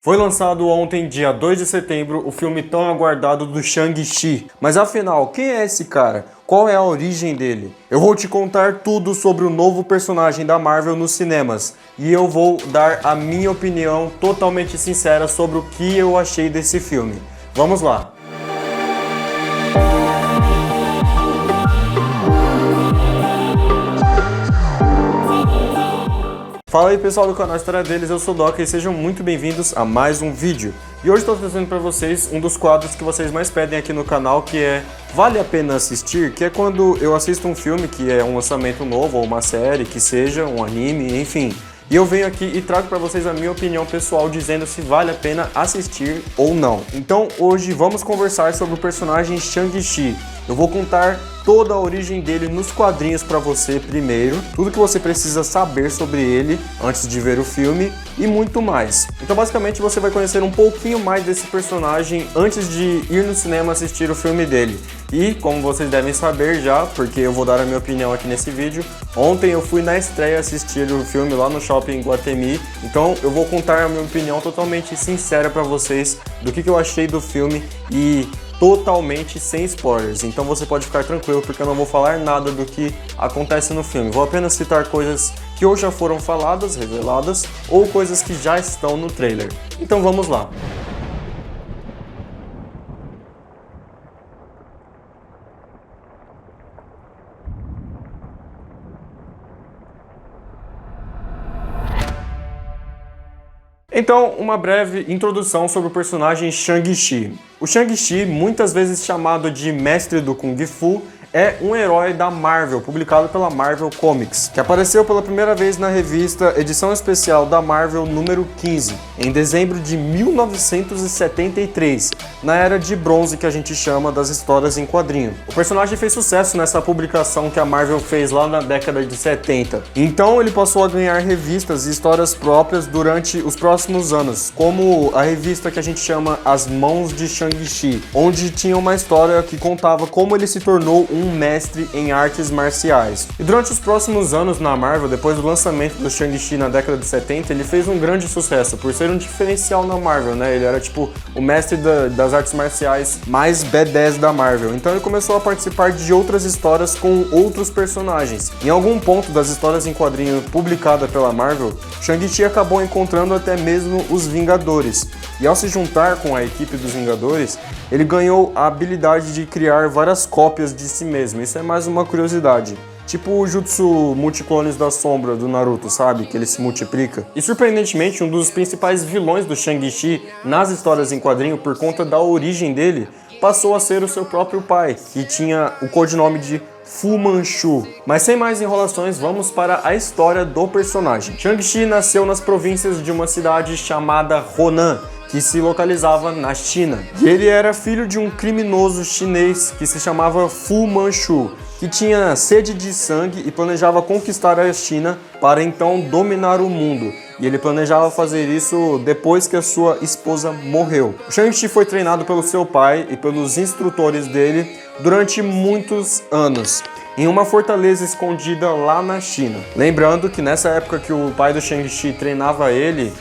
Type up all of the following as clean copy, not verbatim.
Foi lançado ontem, dia 2 de setembro, o filme tão aguardado do Shang-Chi. Mas afinal, quem é esse cara? Qual é a origem dele? Eu vou te contar tudo sobre o novo personagem da Marvel nos cinemas. E eu vou dar a minha opinião totalmente sincera sobre o que eu achei desse filme. Vamos lá! Fala aí pessoal do canal História Deles, eu sou o Doca e sejam muito bem-vindos a mais um vídeo. E hoje estou trazendo para vocês um dos quadros que vocês mais pedem aqui no canal, que é Vale a Pena Assistir? Que é quando eu assisto um filme que é um lançamento novo, ou uma série, que seja um anime, enfim. E eu venho aqui e trago para vocês a minha opinião pessoal dizendo se vale a pena assistir ou não. Então hoje vamos conversar sobre o personagem Shang-Chi. Eu vou contar toda a origem dele nos quadrinhos para você primeiro, tudo que você precisa saber sobre ele antes de ver o filme e muito mais. Então basicamente você vai conhecer um pouquinho mais desse personagem antes de ir no cinema assistir o filme dele. E como vocês devem saber já, porque eu vou dar a minha opinião aqui nesse vídeo, ontem eu fui na estreia assistir o filme lá no Shopping Guatemi, então eu vou contar a minha opinião totalmente sincera para vocês do que eu achei do filme e totalmente sem spoilers, então você pode ficar tranquilo porque eu não vou falar nada do que acontece no filme, vou apenas citar coisas que ou já foram faladas, reveladas, ou coisas que já estão no trailer. Então vamos lá. Então, uma breve introdução sobre o personagem Shang-Chi. O Shang-Chi, muitas vezes chamado de Mestre do Kung Fu, é um herói da Marvel, publicado pela Marvel Comics, que apareceu pela primeira vez na revista Edição Especial da Marvel número 15, em dezembro de 1973, na Era de Bronze que a gente chama das histórias em quadrinho. O personagem fez sucesso nessa publicação que a Marvel fez lá na década de 70, então ele passou a ganhar revistas e histórias próprias durante os próximos anos, como a revista que a gente chama As Mãos de Shang-Chi, onde tinha uma história que contava como ele se tornou um mestre em artes marciais. E durante os próximos anos na Marvel, depois do lançamento do Shang-Chi na década de 70, ele fez um grande sucesso, por ser um diferencial na Marvel, né? Ele era tipo o mestre das artes marciais mais B10 da Marvel. Então ele começou a participar de outras histórias com outros personagens. Em algum ponto das histórias em quadrinho publicada pela Marvel, Shang-Chi acabou encontrando até mesmo os Vingadores. E ao se juntar com a equipe dos Vingadores, ele ganhou a habilidade de criar várias cópias de si mesmo. Isso é mais uma curiosidade. Tipo o Jutsu Multiclones da Sombra do Naruto, sabe? Que ele se multiplica. E surpreendentemente, um dos principais vilões do Shang-Chi nas histórias em quadrinho, por conta da origem dele, passou a ser o seu próprio pai, que tinha o codinome de Fu Manchu. Mas sem mais enrolações, vamos para a história do personagem. Shang-Chi nasceu nas províncias de uma cidade chamada Ronan, que se localizava na China. E ele era filho de um criminoso chinês que se chamava Fu Manchu, que tinha sede de sangue e planejava conquistar a China para então dominar o mundo. E ele planejava fazer isso depois que a sua esposa morreu. O Shang-Chi foi treinado pelo seu pai e pelos instrutores dele durante muitos anos, em uma fortaleza escondida lá na China. Lembrando que nessa época que o pai do Shang-Chi treinava ele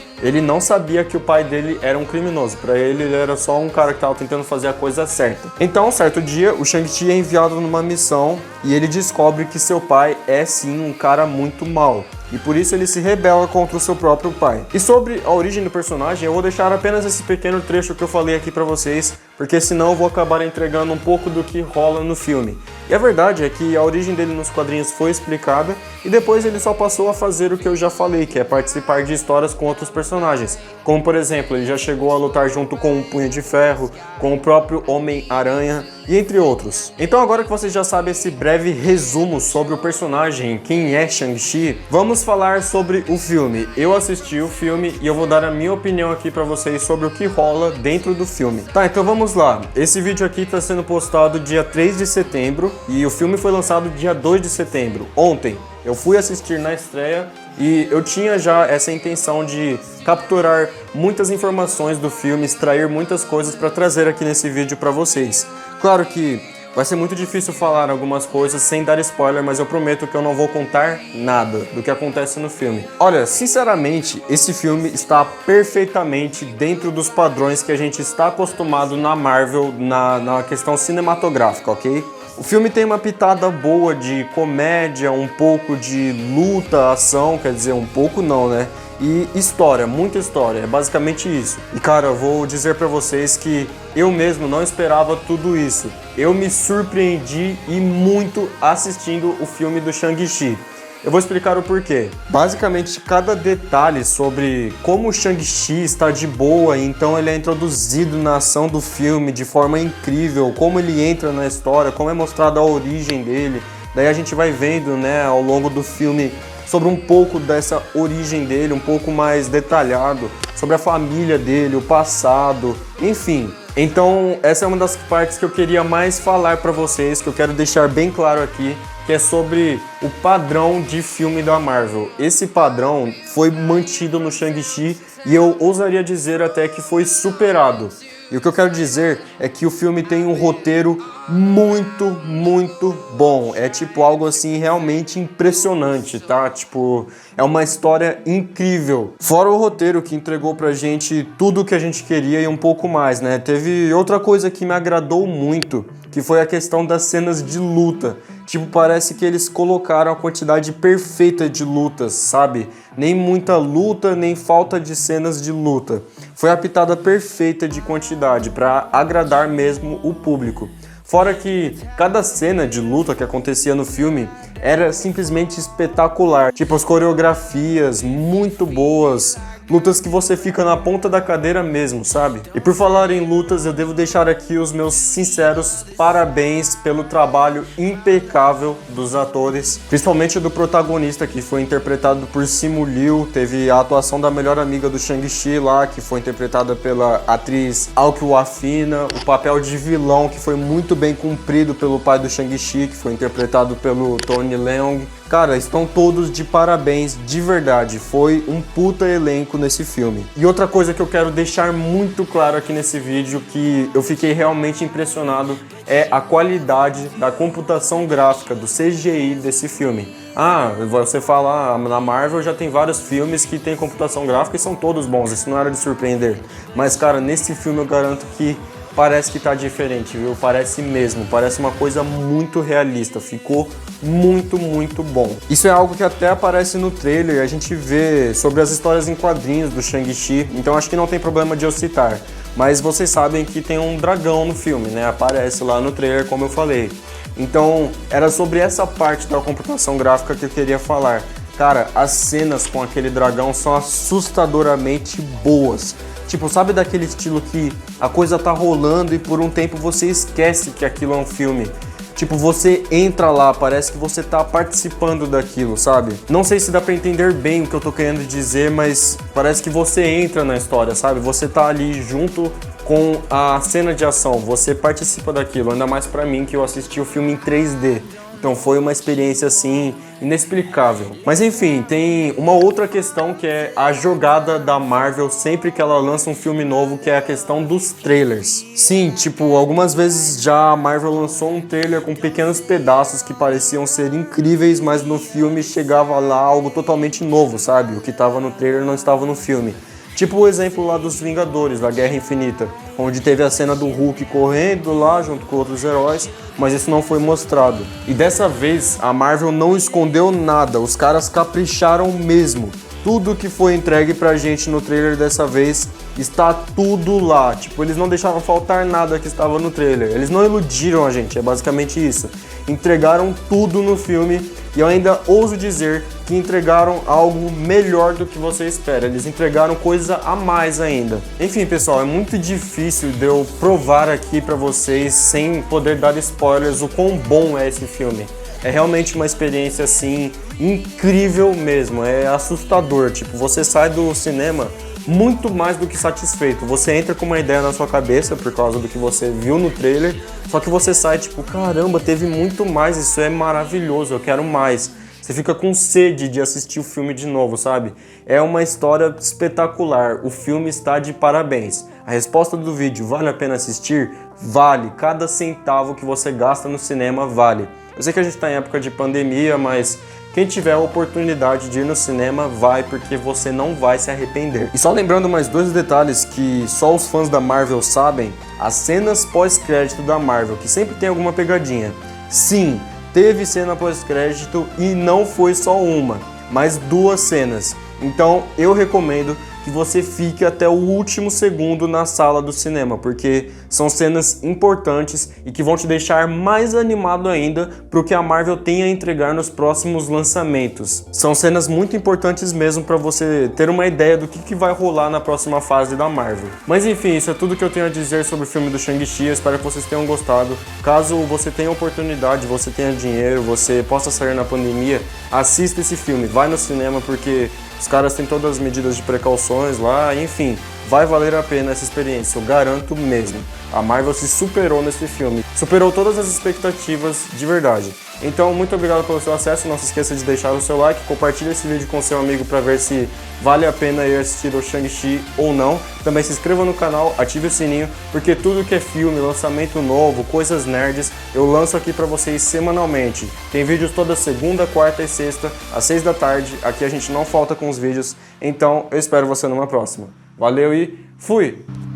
não sabia que o pai dele era um criminoso. Para ele era só um cara que estava tentando fazer a coisa certa. Então, certo dia, o Shang-Chi é enviado numa missão e ele descobre que seu pai é sim um cara muito mau. E por isso ele se rebela contra o seu próprio pai. E sobre a origem do personagem, eu vou deixar apenas esse pequeno trecho que eu falei aqui pra vocês, porque senão eu vou acabar entregando um pouco do que rola no filme. E a verdade é que a origem dele nos quadrinhos foi explicada e depois ele só passou a fazer o que eu já falei, que é participar de histórias com outros personagens. Como por exemplo, ele já chegou a lutar junto com o Punho de Ferro, com o próprio Homem-Aranha e entre outros. Então agora que vocês já sabem esse breve resumo sobre o personagem, quem é Shang-Chi, vamos falar sobre o filme. Eu assisti o filme e eu vou dar a minha opinião aqui pra vocês sobre o que rola dentro do filme. Tá, então vamos lá. Esse vídeo aqui tá sendo postado dia 3 de setembro e o filme foi lançado dia 2 de setembro, ontem. Eu fui assistir na estreia e eu tinha já essa intenção de capturar muitas informações do filme, extrair muitas coisas para trazer aqui nesse vídeo para vocês. Claro que Vai ser muito difícil falar algumas coisas sem dar spoiler, mas eu prometo que eu não vou contar nada do que acontece no filme. Olha, sinceramente, esse filme está perfeitamente dentro dos padrões que a gente está acostumado na Marvel, na questão cinematográfica, ok? O filme tem uma pitada boa de comédia, um pouco de luta, ação, quer dizer, um pouco não, né? E história, muita história, é basicamente isso. E cara, eu vou dizer pra vocês que eu mesmo não esperava tudo isso. Eu me surpreendi e muito assistindo o filme do Shang-Chi. Eu vou explicar o porquê. Basicamente, cada detalhe sobre como o Shang-Chi está de boa, então ele é introduzido na ação do filme de forma incrível, como ele entra na história, como é mostrada a origem dele. Daí a gente vai vendo, né, ao longo do filme sobre um pouco dessa origem dele, um pouco mais detalhado, sobre a família dele, o passado, enfim. Então, essa é uma das partes que eu queria mais falar pra vocês, que eu quero deixar bem claro aqui, que é sobre o padrão de filme da Marvel. Esse padrão foi mantido no Shang-Chi e eu ousaria dizer até que foi superado. E o que eu quero dizer é que o filme tem um roteiro muito bom. É tipo algo assim realmente impressionante, tá? Tipo, é uma história incrível. Fora o roteiro que entregou pra gente tudo o que a gente queria e um pouco mais, né? Teve outra coisa que me agradou muito, que foi a questão das cenas de luta. Tipo, parece que eles colocaram a quantidade perfeita de lutas, sabe? Nem muita luta, nem falta de cenas de luta. Foi a pitada perfeita de quantidade para agradar mesmo o público. Fora que cada cena de luta que acontecia no filme era simplesmente espetacular. Tipo, as coreografias muito boas, lutas que você fica na ponta da cadeira mesmo, sabe? E por falar em lutas, eu devo deixar aqui os meus sinceros parabéns pelo trabalho impecável dos atores, principalmente do protagonista, que foi interpretado por Simu Liu. Teve a atuação da melhor amiga do Shang-Chi lá, que foi interpretada pela atriz Aokyo Afina, o papel de vilão, que foi muito bem cumprido pelo pai do Shang-Chi, que foi interpretado pelo Tony Leung. Cara, estão todos de parabéns, de verdade. Foi um puta elenco nesse filme. E outra coisa que eu quero deixar muito claro aqui nesse vídeo, que eu fiquei realmente impressionado, é a qualidade da computação gráfica, do CGI desse filme. Ah, você fala, na Marvel já tem vários filmes que tem computação gráfica e são todos bons, isso não era de surpreender. Mas, cara, nesse filme eu garanto que parece que tá diferente, viu? Parece mesmo, parece uma coisa muito realista, ficou muito bom. Isso é algo que até aparece no trailer, a gente vê sobre as histórias em quadrinhos do Shang-Chi, então acho que não tem problema de eu citar. Mas vocês sabem que tem um dragão no filme, né? Aparece lá no trailer, como eu falei. Então, era sobre essa parte da computação gráfica que eu queria falar. Cara, as cenas com aquele dragão são assustadoramente boas. Tipo, sabe daquele estilo que a coisa tá rolando e por um tempo você esquece que aquilo é um filme? Tipo, você entra lá, parece que você tá participando daquilo, sabe? Não sei se dá pra entender bem o que eu tô querendo dizer, mas parece que você entra na história, sabe? Você tá ali junto com a cena de ação, você participa daquilo, ainda mais pra mim que eu assisti o filme em 3D. Então foi uma experiência assim inexplicável. Mas enfim, tem uma outra questão que é a jogada da Marvel sempre que ela lança um filme novo, que é a questão dos trailers. Sim, tipo, algumas vezes já a Marvel lançou um trailer com pequenos pedaços que pareciam ser incríveis, mas no filme chegava lá algo totalmente novo, sabe? O que estava no trailer não estava no filme. Tipo o exemplo lá dos Vingadores, da Guerra Infinita, onde teve a cena do Hulk correndo lá junto com outros heróis, mas isso não foi mostrado. E dessa vez a Marvel não escondeu nada, os caras capricharam mesmo. Tudo que foi entregue pra gente no trailer dessa vez está tudo lá. Tipo, eles não deixaram faltar nada que estava no trailer. Eles não iludiram a gente, é basicamente isso. Entregaram tudo no filme e eu ainda ouso dizer que entregaram algo melhor do que você espera. Eles entregaram coisa a mais ainda. Enfim, pessoal, é muito difícil de eu provar aqui pra vocês, sem poder dar spoilers, o quão bom é esse filme. É realmente uma experiência assim incrível mesmo, é assustador. Tipo, você sai do cinema muito mais do que satisfeito. Você entra com uma ideia na sua cabeça por causa do que você viu no trailer, só que você sai tipo, caramba, teve muito mais, isso é maravilhoso, eu quero mais. Você fica com sede de assistir o filme de novo, sabe? É uma história espetacular, o filme está de parabéns. A resposta do vídeo, vale a pena assistir? Vale, cada centavo que você gasta no cinema vale. Eu sei que a gente está em época de pandemia, mas quem tiver a oportunidade de ir no cinema, vai, porque você não vai se arrepender. E só lembrando mais dois detalhes que só os fãs da Marvel sabem, as cenas pós-crédito da Marvel, que sempre tem alguma pegadinha. Sim, teve cena pós-crédito e não foi só uma, mas duas cenas. Então eu recomendo que você fique até o último segundo na sala do cinema, porque são cenas importantes e que vão te deixar mais animado ainda para o que a Marvel tem a entregar nos próximos lançamentos. São cenas muito importantes mesmo para você ter uma ideia do que vai rolar na próxima fase da Marvel. Mas enfim, isso é tudo que eu tenho a dizer sobre o filme do Shang-Chi. Eu espero que vocês tenham gostado. Caso você tenha oportunidade, você tenha dinheiro, você possa sair na pandemia, assista esse filme, vai no cinema, porque os caras têm todas as medidas de precauções lá, enfim, vai valer a pena essa experiência, eu garanto mesmo. A Marvel se superou nesse filme, superou todas as expectativas de verdade. Então, muito obrigado pelo seu acesso, não se esqueça de deixar o seu like, compartilhe esse vídeo com seu amigo para ver se vale a pena ir assistir o Shang-Chi ou não. Também se inscreva no canal, ative o sininho, porque tudo que é filme, lançamento novo, coisas nerds, eu lanço aqui para vocês semanalmente. Tem vídeos toda segunda, quarta e sexta, às 6 da tarde, aqui a gente não falta com os vídeos, então eu espero você numa próxima. Valeu e fui!